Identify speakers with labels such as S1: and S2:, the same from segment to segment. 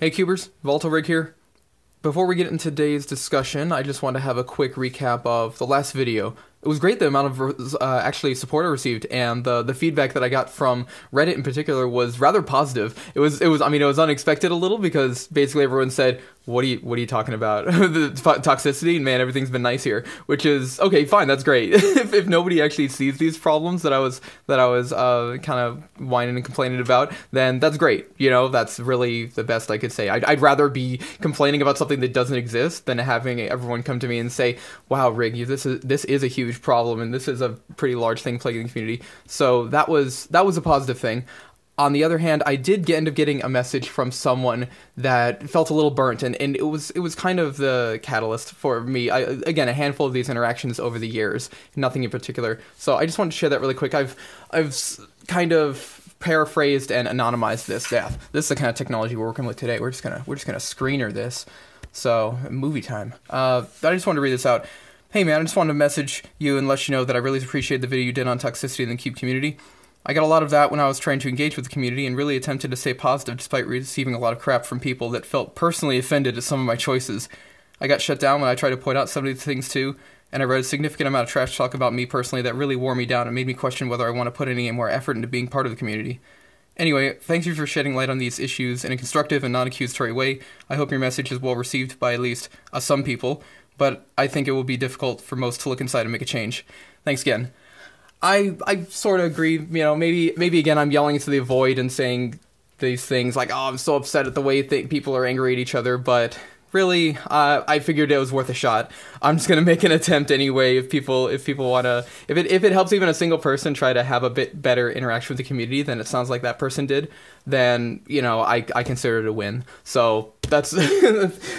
S1: Hey Cubers, VoltaRig here. Before we get into today's discussion, I just want to have a quick recap of the last video. It was great the amount of actually support I received, and the feedback that I got from Reddit in particular was rather positive. It was unexpected a little, because basically everyone said, what are you talking about? The toxicity, and man, everything's been nice here, which is okay, fine, that's great. if nobody actually sees these problems that I was kind of whining and complaining about, then that's great. You know, that's really the best I could say. I'd rather be complaining about something that doesn't exist than having everyone come to me and say, wow, Rig, this is a huge problem, and this is a pretty large thing plaguing the community. So that was a positive thing. On the other hand, I did end up getting a message from someone that felt a little burnt, and it was kind of the catalyst for me. Again, a handful of these interactions over the years, nothing in particular. So I just wanted to share that really quick. I've kind of paraphrased and anonymized this. Yeah, this is the kind of technology we're working with today. We're just gonna screener this. So movie time. I just wanted to read this out. Hey man, I just wanted to message you and let you know that I really appreciate the video you did on toxicity in the Cube community. I got a lot of that when I was trying to engage with the community and really attempted to stay positive despite receiving a lot of crap from people that felt personally offended at some of my choices. I got shut down when I tried to point out some of these things too, and I read a significant amount of trash talk about me personally that really wore me down and made me question whether I want to put any more effort into being part of the community. Anyway, thank you for shedding light on these issues in a constructive and non-accusatory way. I hope your message is well received by at least some people, but I think it will be difficult for most to look inside and make a change. Thanks again. I sort of agree, you know, maybe again I'm yelling into the void and saying these things like, oh, I'm so upset at the way people are angry at each other, but really, I figured it was worth a shot. I'm just gonna make an attempt anyway. If people wanna, if it helps even a single person try to have a bit better interaction with the community than it sounds like that person did, then you know I consider it a win. So that's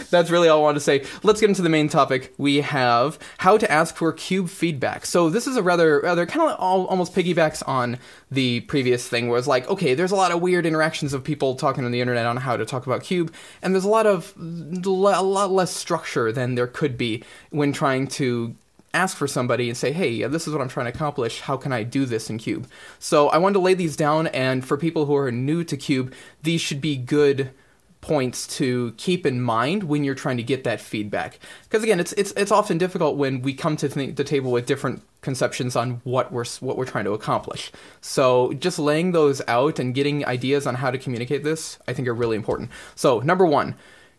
S1: that's really all I wanted to say. Let's get into the main topic. We have how to ask for cube feedback. So this is a rather kind of almost piggybacks on the previous thing, where it's like, okay, there's a lot of weird interactions of people talking on the internet on how to talk about cube, and there's a lot less structure than there could be when trying to ask for somebody and say, hey, this is what I'm trying to accomplish, how can I do this in Cube? So I wanted to lay these down, and for people who are new to Cube, these should be good points to keep in mind when you're trying to get that feedback. Because again, it's often difficult when we come to the table with different conceptions on what we're trying to accomplish. So just laying those out and getting ideas on how to communicate this, I think, are really important. So number one,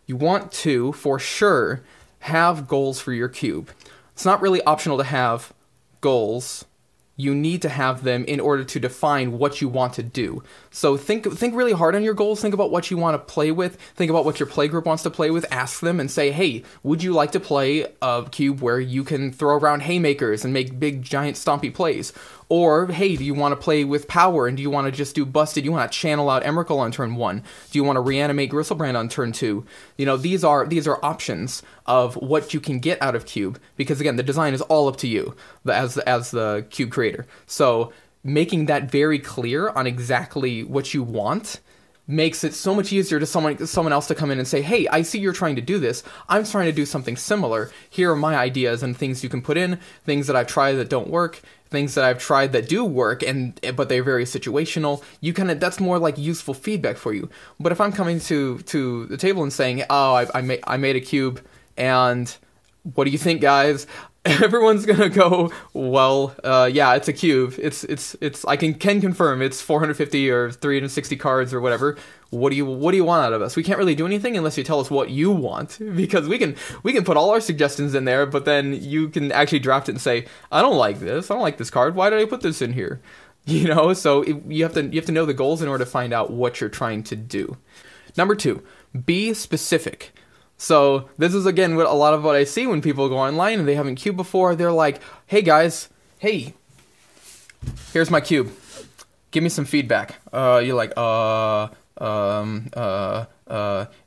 S1: you want to, for sure, have goals for your cube. It's not really optional to have goals. You need to have them in order to define what you want to do. So think really hard on your goals. Think about what you want to play with. Think about what your playgroup wants to play with. Ask them and say, hey, would you like to play a cube where you can throw around haymakers and make big, giant, stompy plays? Or, hey, do you want to play with power, and do you want to just do busted? Do you want to channel out Emrakul on turn 1? Do you want to reanimate Gristlebrand on turn 2? You know, these are options of what you can get out of Cube, because again, the design is all up to you as the Cube creator. So making that very clear on exactly what you want makes it so much easier to someone else to come in and say, hey, I see you're trying to do this. I'm trying to do something similar. Here are my ideas and things you can put in, things that I've tried that don't work, things that I've tried that do work, but they're very situational. That's more like useful feedback for you. But if I'm coming to the table and saying, oh, I made a cube, and what do you think, guys? Everyone's gonna go, well, yeah, it's a cube. It's I can confirm it's 450 or 360 cards or whatever. What do you want out of us? We can't really do anything unless you tell us what you want, because we can put all our suggestions in there, but then you can actually draft it and say, I don't like this. I don't like this card. Why did I put this in here? You know, so you have to know the goals in order to find out what you're trying to do. Number 2, be specific. So this is, again, a lot of what I see when people go online and they haven't cubed before. They're like, hey guys, hey, here's my cube. Give me some feedback. You're like,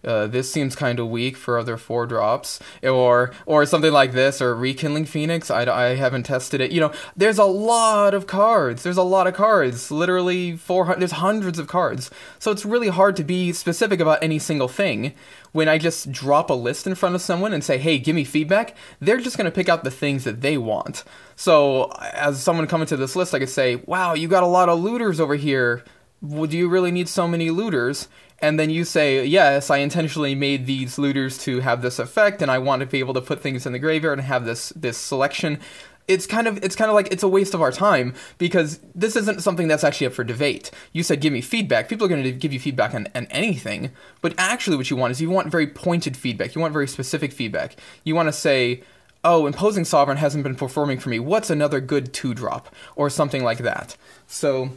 S1: this seems kind of weak for other 4-drops, or something like this, or Rekindling Phoenix. I haven't tested it. You know, there's a lot of cards. Literally 400. There's hundreds of cards. So it's really hard to be specific about any single thing. When I just drop a list in front of someone and say, hey, give me feedback, they're just going to pick out the things that they want. So as someone coming to this list, I could say, wow, you got a lot of looters over here. Well, do you really need so many looters? and then you say, yes, I intentionally made these looters to have this effect, and I want to be able to put things in the graveyard and have this selection. It's kind of like it's a waste of our time, because this isn't something that's actually up for debate. You said give me feedback. People are going to give you feedback on anything, but actually what you want is you want very pointed feedback. You want very specific feedback. You want to say, oh, Imposing Sovereign hasn't been performing for me. What's another good 2-drop? Or something like that. So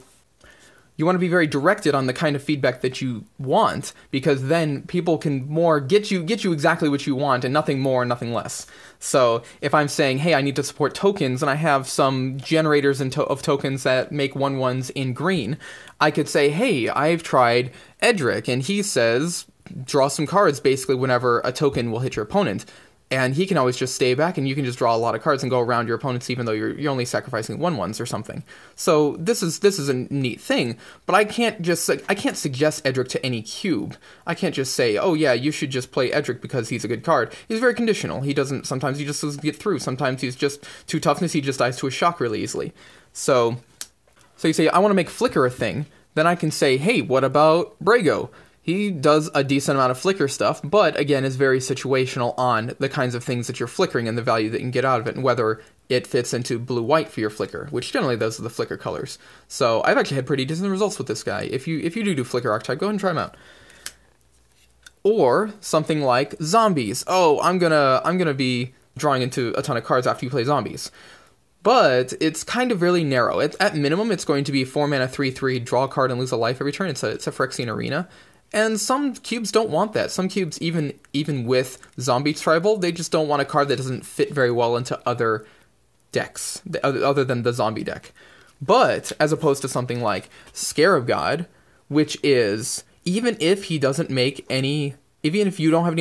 S1: you want to be very directed on the kind of feedback that you want, because then people can more get you exactly what you want and nothing more and nothing less. So if I'm saying, hey, I need to support tokens, and I have some generators of tokens that make 1/1s in green, I could say, hey, I've tried Edric, and he says draw some cards basically whenever a token will hit your opponent. And he can always just stay back, and you can just draw a lot of cards and go around your opponents, even though you're only sacrificing 1/1s or something. So this is a neat thing, but I can't suggest Edric to any cube. I can't just say, oh yeah, you should just play Edric because he's a good card. He's very conditional. Sometimes he just doesn't get through. Sometimes he's just too toughness. He just dies to a shock really easily. So you say, I want to make Flicker a thing. Then I can say, hey, what about Brago? He does a decent amount of flicker stuff, but again is very situational on the kinds of things that you're flickering and the value that you can get out of it, and whether it fits into blue-white for your flicker, which generally those are the flicker colors. So I've actually had pretty decent results with this guy. If you do flicker archetype, go ahead and try him out. Or something like zombies. Oh, I'm gonna be drawing into a ton of cards after you play zombies. But it's kind of really narrow. At minimum, it's going to be 4 mana 3/3, draw a card and lose a life every turn. It's a Phyrexian Arena. And some cubes don't want that. Some cubes, even with Zombie Tribal, they just don't want a card that doesn't fit very well into other decks, other than the zombie deck. But, as opposed to something like Scarab God, which is, even if you don't have any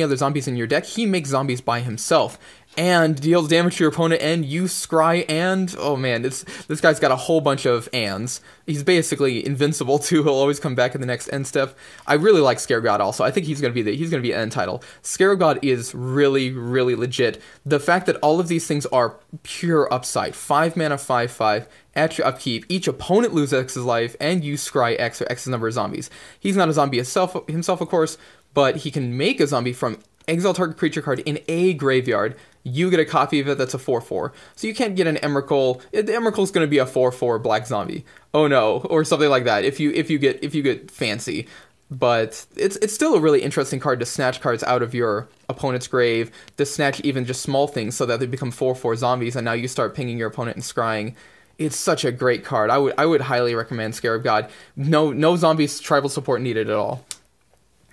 S1: other zombies in your deck, he makes zombies by himself, and deals damage to your opponent, and you scry, and, oh man, this guy's got a whole bunch of ands. He's basically invincible too. He'll always come back in the next end step. I really like Scarab God also. I think he's gonna be an end title. Scarab God is really, really legit. The fact that all of these things are pure upside. 5 mana 5/5 at your upkeep. Each opponent loses X's life, and you scry X or X's number of zombies. He's not a zombie himself, of course, but he can make a zombie from exile target creature card in a graveyard. You get a copy of it that's a 4/4. So you can't get an Emrakul. The Emrakul's going to be a 4/4 black zombie. Oh no, or something like that. If you get fancy, but it's still a really interesting card to snatch cards out of your opponent's grave, to snatch even just small things so that they become 4/4 zombies, and now you start pinging your opponent and scrying. It's such a great card. I would highly recommend Scarab God. No zombies tribal support needed at all.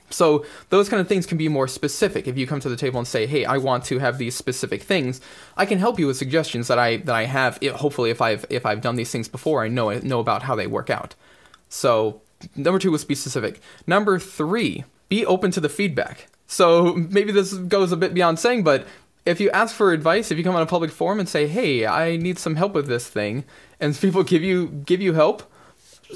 S1: So those kind of things can be more specific. If you come to the table and say, hey, I want to have these specific things, I can help you with suggestions that I have. Hopefully, if I've done these things before, I know about how they work out. So number 2 was be specific. Number 3, be open to the feedback. So maybe this goes a bit beyond saying, but if you ask for advice, if you come on a public forum and say, hey, I need some help with this thing, and people give you help,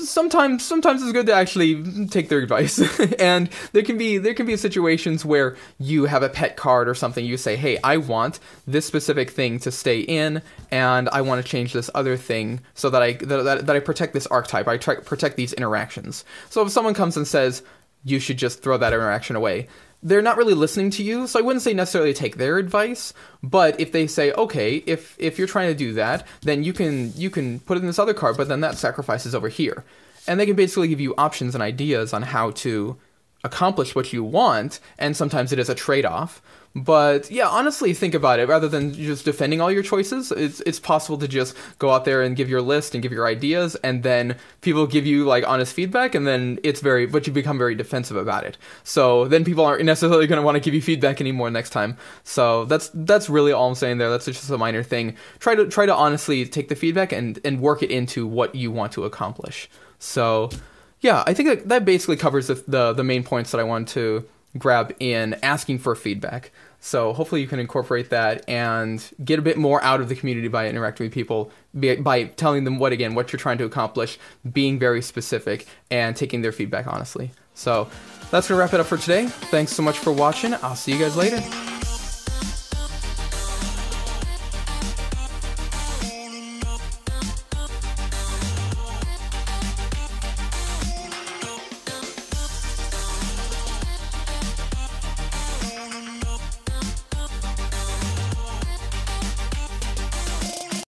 S1: sometimes it's good to actually take their advice. And there can be situations where you have a pet card or something. You say, hey, I want this specific thing to stay in, and I want to change this other thing so that I protect this archetype. I protect these interactions. So if someone comes and says you should just throw that interaction away, they're not really listening to you, so I wouldn't say necessarily take their advice, but if they say, okay, if you're trying to do that, then you can put it in this other card, but then that sacrifices over here. And they can basically give you options and ideas on how to accomplish what you want, and sometimes it is a trade-off. But yeah, honestly, think about it. Rather than just defending all your choices, it's possible to just go out there and give your list and give your ideas, and then people give you like honest feedback, and then but you become very defensive about it. So then people aren't necessarily going to want to give you feedback anymore next time. So that's really all I'm saying there. That's just a minor thing. Try to honestly take the feedback and work it into what you want to accomplish. So yeah, I think that basically covers the main points that I wanted to grab in asking for feedback. So hopefully you can incorporate that and get a bit more out of the community by interacting with people, by telling them what you're trying to accomplish, being very specific, and taking their feedback honestly. So that's going to wrap it up for today. Thanks so much for watching. I'll see you guys later.